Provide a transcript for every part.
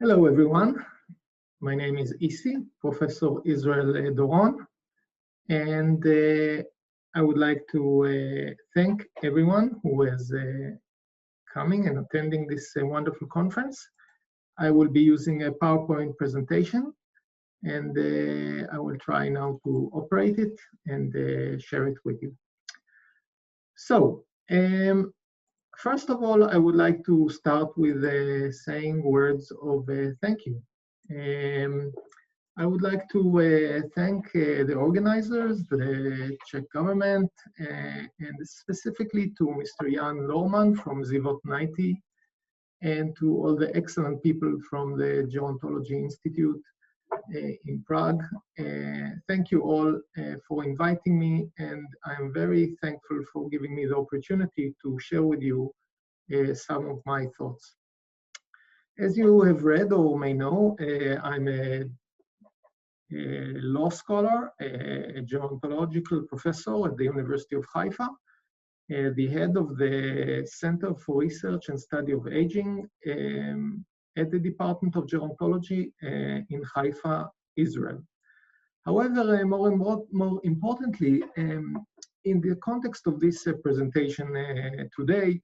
Hello, everyone. My name is Issi, Professor Israel Doron, and I would like to thank everyone who is coming and attending this wonderful conference. I will be using a PowerPoint presentation, and I will try now to operate it and share it with you. So, first of all, I would like to start with saying words of thank you. I would like to thank the organizers, the Czech government, and specifically to Mr. Jan Lohman from Zivot 90, and to all the excellent people from the Gerontology Institute in Prague. Thank you all for inviting me, and I'm very thankful for giving me the opportunity to share with you some of my thoughts. As you have read or may know, I'm a law scholar, a gerontological professor at the University of Haifa, the head of the Center for Research and Study of Aging at the Department of Gerontology in Haifa, Israel. However, more importantly, in the context of this presentation today,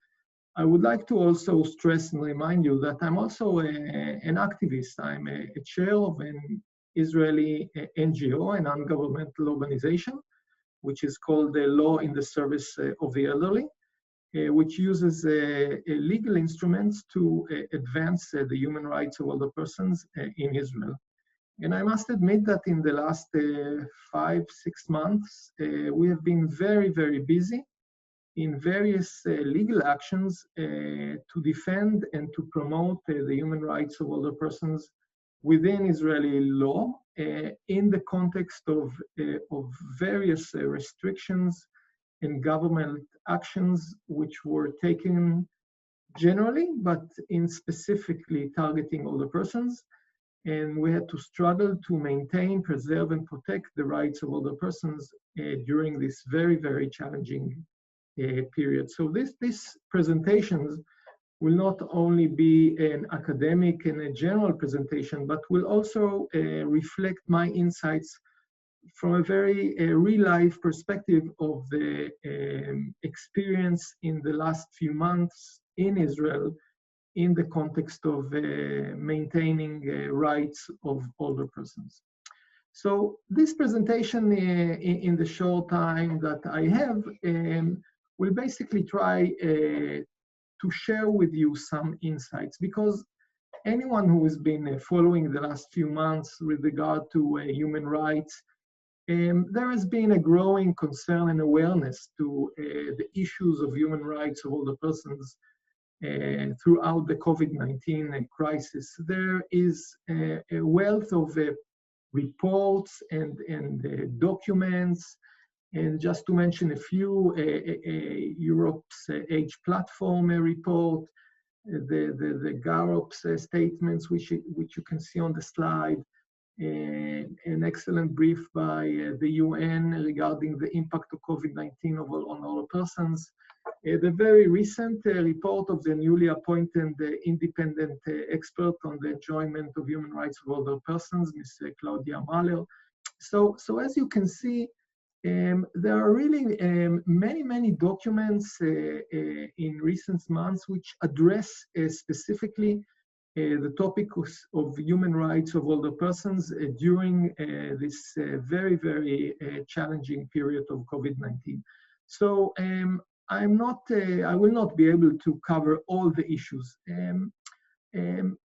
I would like to also stress and remind you that I'm also an activist. I'm a chair of an Israeli NGO, an non-governmental organization, which is called the Law in the Service of the Elderly, which uses legal instruments to advance the human rights of older persons in Israel. And I must admit that in the last 5-6 months, we have been very, very busy in various legal actions to defend and to promote the human rights of older persons within Israeli law in the context of various restrictions and government actions which were taken generally, but in specifically targeting older persons. And we had to struggle to maintain, preserve, and protect the rights of older persons during this very, very challenging period. So this presentations will not only be an academic and a general presentation, but will also reflect my insights from a very real-life perspective of the experience in the last few months in Israel in the context of maintaining rights of older persons. So this presentation in the short time that I have will basically try to share with you some insights, because anyone who has been following the last few months with regard to human rights, there has been a growing concern and awareness to the issues of human rights of older persons throughout the COVID-19 crisis. There is a wealth of reports and documents. And just to mention a few, Europe's Age Platform report, the GAROP's statements, which you can see on the slide, an excellent brief by the UN regarding the impact of COVID-19 on older persons, the very recent report of the newly appointed independent expert on the enjoyment of human rights of older persons, Ms. Claudia Mahler. So as you can see, there are really many documents in recent months which address specifically the topic of human rights of older persons during this very, very challenging period of COVID-19. So I will not be able to cover all the issues.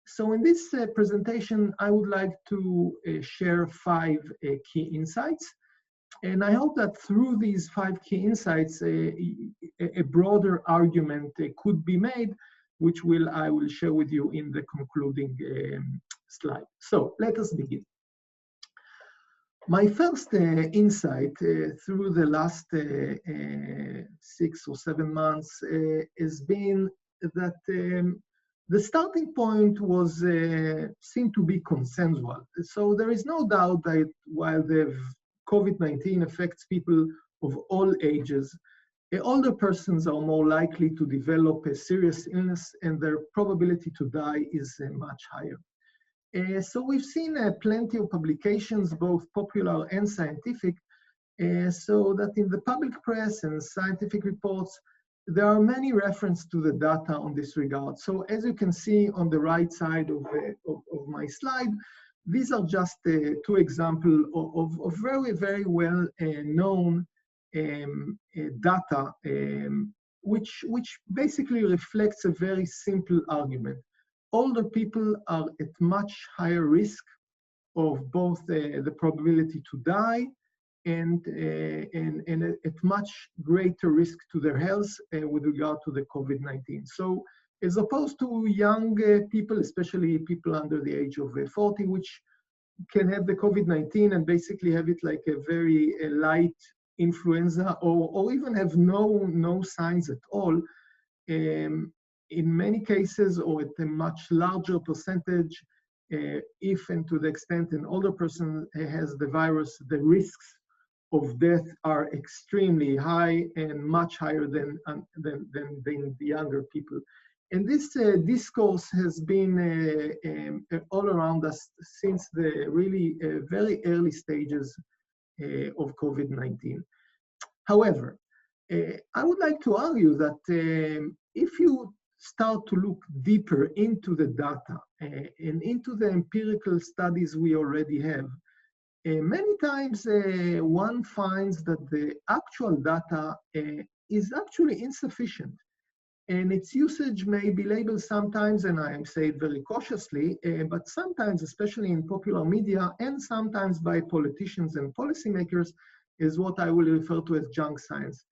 So in this presentation, I would like to share 5 key insights. And I hope that through these 5 key insights, a broader argument could be made, which I will share with you in the concluding slide. So let us begin. My first insight through the last 6 or 7 months has been that the starting point seemed to be consensual. So there is no doubt that while the COVID-19 affects people of all ages, older persons are more likely to develop a serious illness and their probability to die is much higher. So we've seen plenty of publications, both popular and scientific, so that in the public press and scientific reports, there are many references to the data on this regard. So as you can see on the right side of my slide, these are just two examples of very, very well known data, which basically reflects a very simple argument. Older people are at much higher risk of both the probability to die and at much greater risk to their health with regard to the COVID-19. So as opposed to young people, especially people under the age of 40, which can have the COVID-19 and basically have it like a very light influenza, or even have no signs at all, in many cases, or at a much larger percentage, if and to the extent an older person has the virus, the risks of death are extremely high and much higher than the younger people. And this discourse has been all around us since the really very early stages of COVID-19. However, I would like to argue that if you start to look deeper into the data and into the empirical studies we already have, many times one finds that the actual data is actually insufficient. And its usage may be labeled sometimes, and I say it very cautiously, but sometimes, especially in popular media, and sometimes by politicians and policymakers, is what I will refer to as junk science.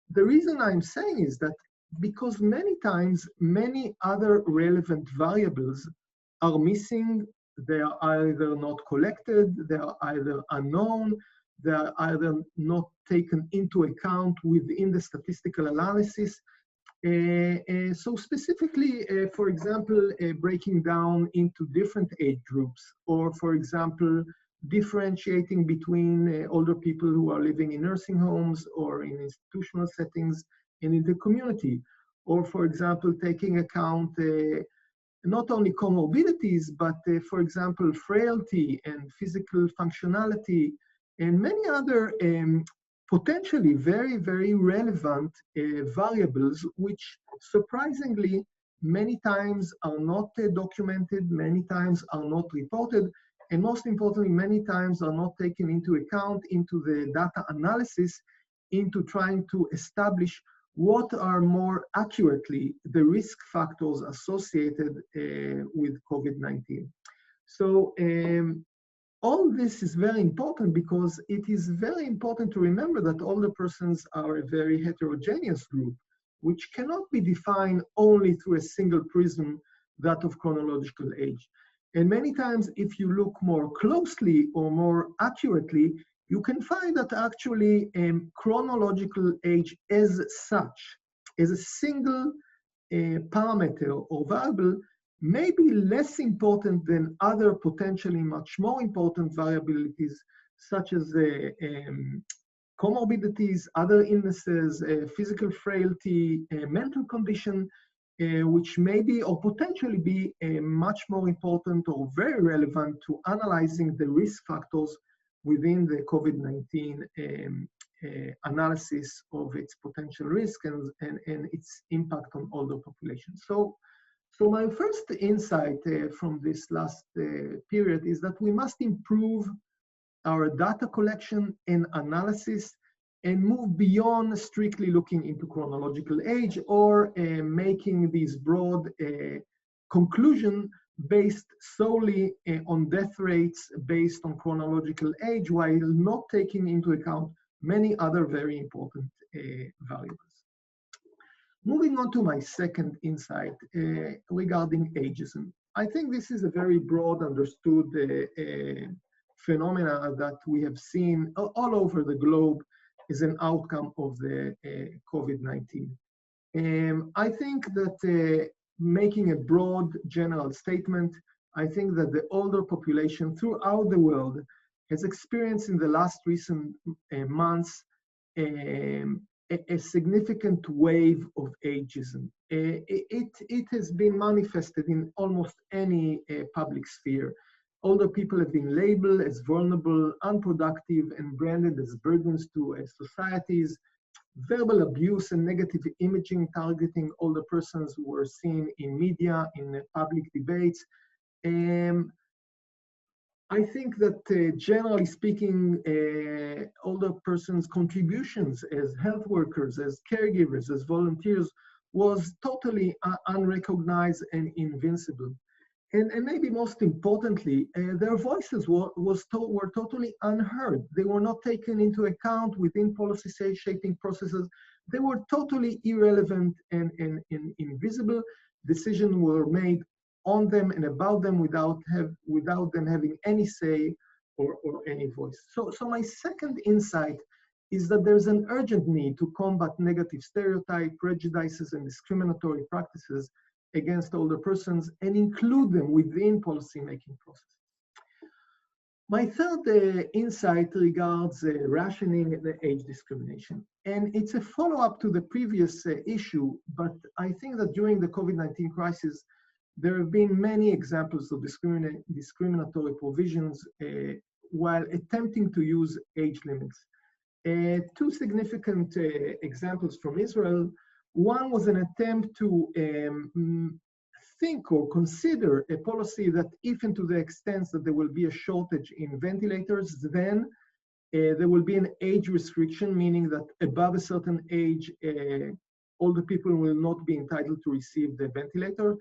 The reason I'm saying is that because many times, many other relevant variables are missing. They are either not collected, they are either unknown, they are either not taken into account within the statistical analysis. So specifically, for example, breaking down into different age groups, or for example, differentiating between older people who are living in nursing homes or in institutional settings and in the community, or for example, taking account not only comorbidities, but for example, frailty and physical functionality, and many other potentially very, very relevant variables, which surprisingly many times are not documented, many times are not reported, and most importantly, many times are not taken into account into the data analysis, into trying to establish what are more accurately the risk factors associated with COVID-19. So all this is very important because it is very important to remember that older persons are a very heterogeneous group, which cannot be defined only through a single prism, that of chronological age. And many times, if you look more closely or more accurately, you can find that actually chronological age as such, as a single parameter or variable, may be less important than other potentially much more important variabilities, such as comorbidities, other illnesses, physical frailty, mental condition, which may be or potentially be much more important or very relevant to analyzing the risk factors within the COVID-19 analysis of its potential risk and its impact on older populations. So my first insight from this last period is that we must improve our data collection and analysis and move beyond strictly looking into chronological age or making these broad conclusions based solely on death rates based on chronological age, while not taking into account many other very important variables. Moving on to my second insight regarding ageism. I think this is a very broad understood phenomena that we have seen all over the globe as an outcome of the COVID-19. I think that making a broad general statement, I think that the older population throughout the world has experienced in the last recent months a significant wave of ageism. It has been manifested in almost any public sphere. older people have been labeled as vulnerable, unproductive, and branded as burdens to societies. Verbal abuse and negative imaging targeting older persons were seen in media, in public debates. I think that generally speaking, older persons' contributions as health workers, as caregivers, as volunteers was totally unrecognized and invincible. And maybe most importantly, their voices were totally unheard. They were not taken into account within policy shaping processes. They were totally irrelevant and invisible. Decisions were made on them and about them without them having any say or any voice. So my second insight is that there's an urgent need to combat negative stereotypes, prejudices, and discriminatory practices against older persons and include them within policy-making processes. My third insight regards rationing and age discrimination. And it's a follow-up to the previous issue, but I think that during the COVID-19 crisis, there have been many examples of discriminatory provisions while attempting to use age limits. Two significant examples from Israel. One was an attempt to think or consider a policy that if and to the extent that there will be a shortage in ventilators, then there will be an age restriction, meaning that above a certain age, older people will not be entitled to receive the ventilator.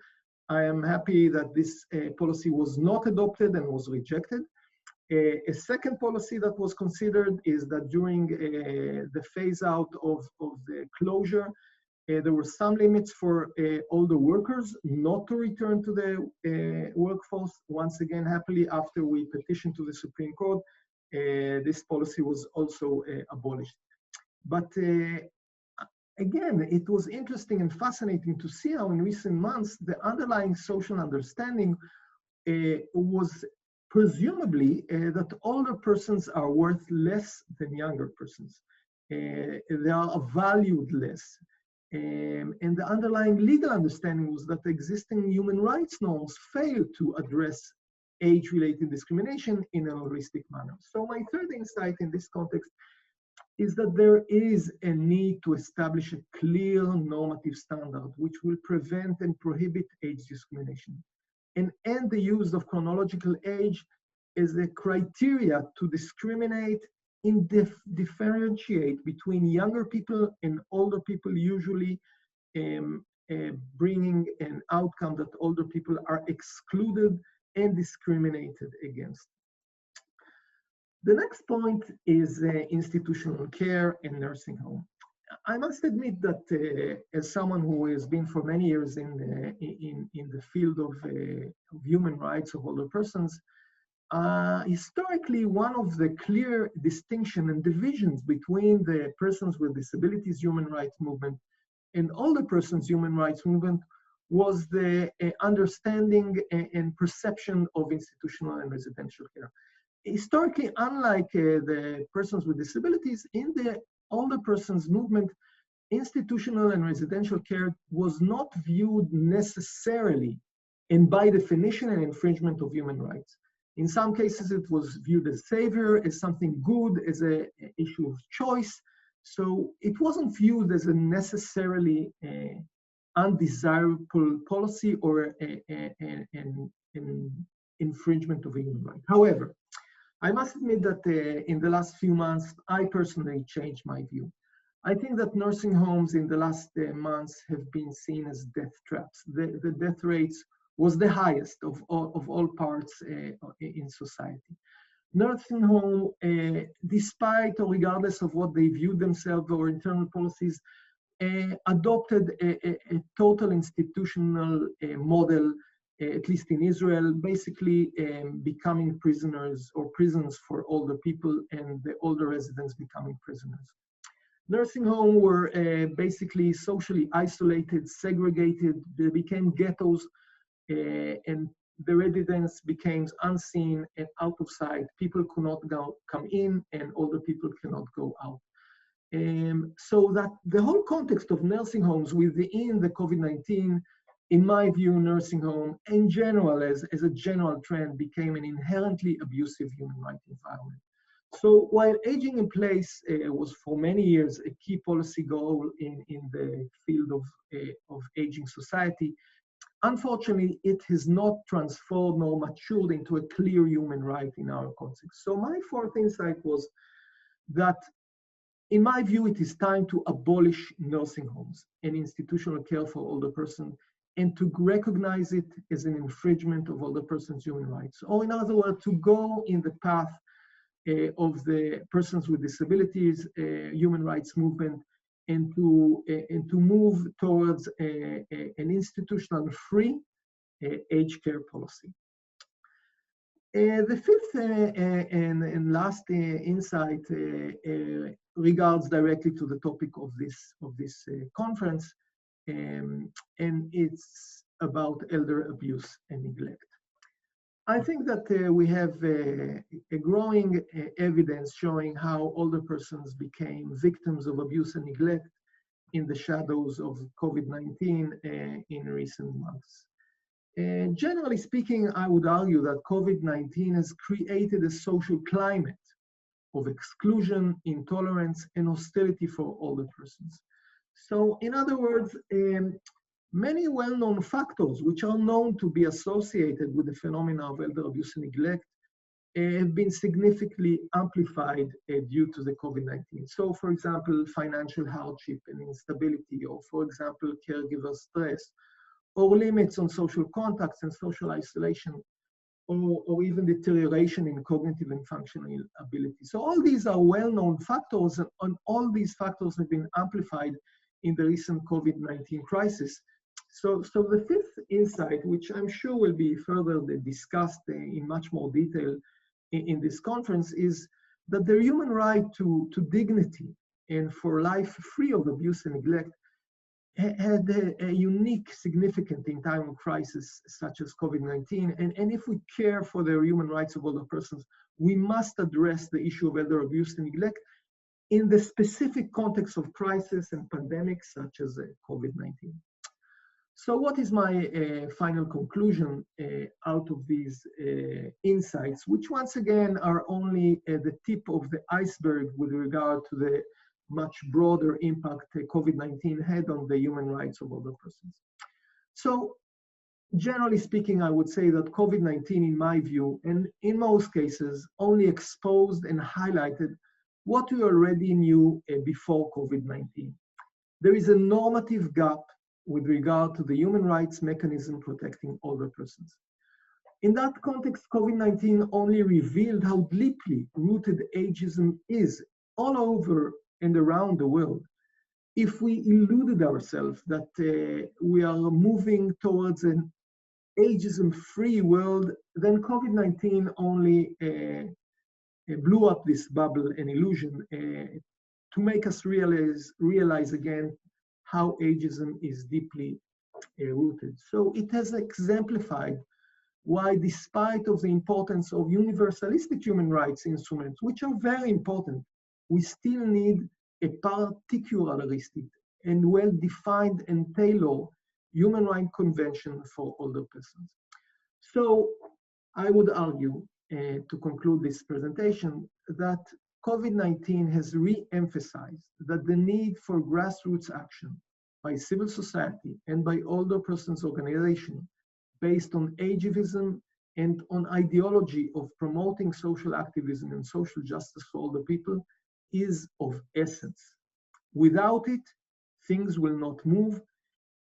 I am happy that this policy was not adopted and was rejected. A second policy that was considered is that during the phase out of the closure, there were some limits for older workers not to return to the workforce. Once again, happily, after we petitioned to the Supreme Court, this policy was also abolished. But again, it was interesting and fascinating to see how in recent months, the underlying social understanding was presumably that older persons are worth less than younger persons. They are valued less. And the underlying legal understanding was that existing human rights norms fail to address age-related discrimination in a holistic manner. So my third insight in this context is that there is a need to establish a clear normative standard which will prevent and prohibit age discrimination and end the use of chronological age as a criteria to discriminate and differentiate between younger people and older people, usually bringing an outcome that older people are excluded and discriminated against. The next point is institutional care and nursing home. I must admit that as someone who has been for many years in the field of human rights of older persons, historically, one of the clear distinction and divisions between the persons with disabilities human rights movement and older persons human rights movement was the understanding and perception of institutional and residential care. Historically, unlike the persons with disabilities, in the older persons movement, institutional and residential care was not viewed necessarily and by definition an infringement of human rights. In some cases, it was viewed as savior, as something good, as an issue of choice. So it wasn't viewed as a necessarily undesirable policy or an infringement of human rights. However, I must admit that in the last few months, I personally changed my view. I think that nursing homes in the last months have been seen as death traps. The death rates was the highest of all parts in society. Nursing home, despite or regardless of what they viewed themselves or internal policies, adopted a total institutional model, at least in Israel, basically becoming prisoners or prisons for older people and the older residents becoming prisoners. Nursing homes were basically socially isolated, segregated, they became ghettos, and the residents became unseen and out of sight. People could not come in and older people cannot go out. So that the whole context of nursing homes within the COVID-19 in my view, nursing home in general, as a general trend, became an inherently abusive human rights environment. So while aging in place was for many years a key policy goal in the field of aging society, unfortunately, it has not transformed nor matured into a clear human right in our context. So my fourth insight was that, in my view, it is time to abolish nursing homes and institutional care for older persons, and to recognize it as an infringement of older persons' human rights. Or in other words, to go in the path of the persons with disabilities human rights movement, and to move towards an institutional free aged care policy. The fifth and last insight regards directly to the topic of this conference, and it's about elder abuse and neglect. I think that we have a growing evidence showing how older persons became victims of abuse and neglect in the shadows of COVID-19 in recent months. Generally speaking, I would argue that COVID-19 has created a social climate of exclusion, intolerance, and hostility for older persons. So, in other words, many well-known factors which are known to be associated with the phenomena of elder abuse and neglect have been significantly amplified due to the COVID-19. So, for example, financial hardship and instability, or for example, caregiver stress, or limits on social contacts and social isolation, or even deterioration in cognitive and functional ability. So all these are well-known factors, and all these factors have been amplified in the recent COVID-19 crisis. So the fifth insight, which I'm sure will be further discussed in much more detail in this conference, is that the human right to dignity and for life free of abuse and neglect had a unique significance in time of crisis such as COVID-19. And if we care for the human rights of older persons, we must address the issue of elder abuse and neglect in the specific context of crisis and pandemics such as COVID-19. So what is my final conclusion out of these insights, which once again are only the tip of the iceberg with regard to the much broader impact COVID-19 had on the human rights of older persons. So generally speaking, I would say that COVID-19, in my view, and in most cases, only exposed and highlighted what we already knew before COVID-19. There is a normative gap with regard to the human rights mechanism protecting older persons. In that context, COVID-19 only revealed how deeply rooted ageism is all over and around the world. If we illuded ourselves that we are moving towards an ageism-free world, then COVID-19 only blew up this bubble and illusion to make us realize again how ageism is deeply rooted. So it has exemplified why, despite of the importance of universalistic human rights instruments, which are very important, we still need a particularistic and well-defined and tailored human rights convention for older persons. So I would argue, to conclude this presentation, that COVID-19 has re-emphasized that the need for grassroots action by civil society and by older persons organization based on ageism and on ideology of promoting social activism and social justice for older people is of essence. Without it, things will not move,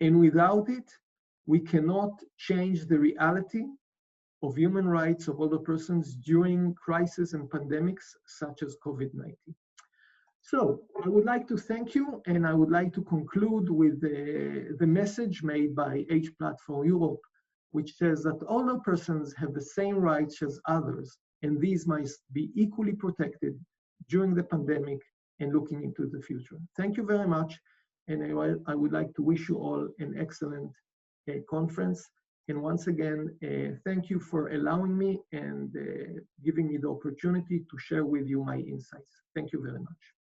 and without it, we cannot change the reality of human rights of older persons during crises and pandemics such as COVID-19. So I would like to thank you, and I would like to conclude with the message made by Age Platform Europe, which says that older persons have the same rights as others, and these must be equally protected during the pandemic and looking into the future. Thank you very much, and I would like to wish you all an excellent conference. And once again, thank you for allowing me and giving me the opportunity to share with you my insights. Thank you very much.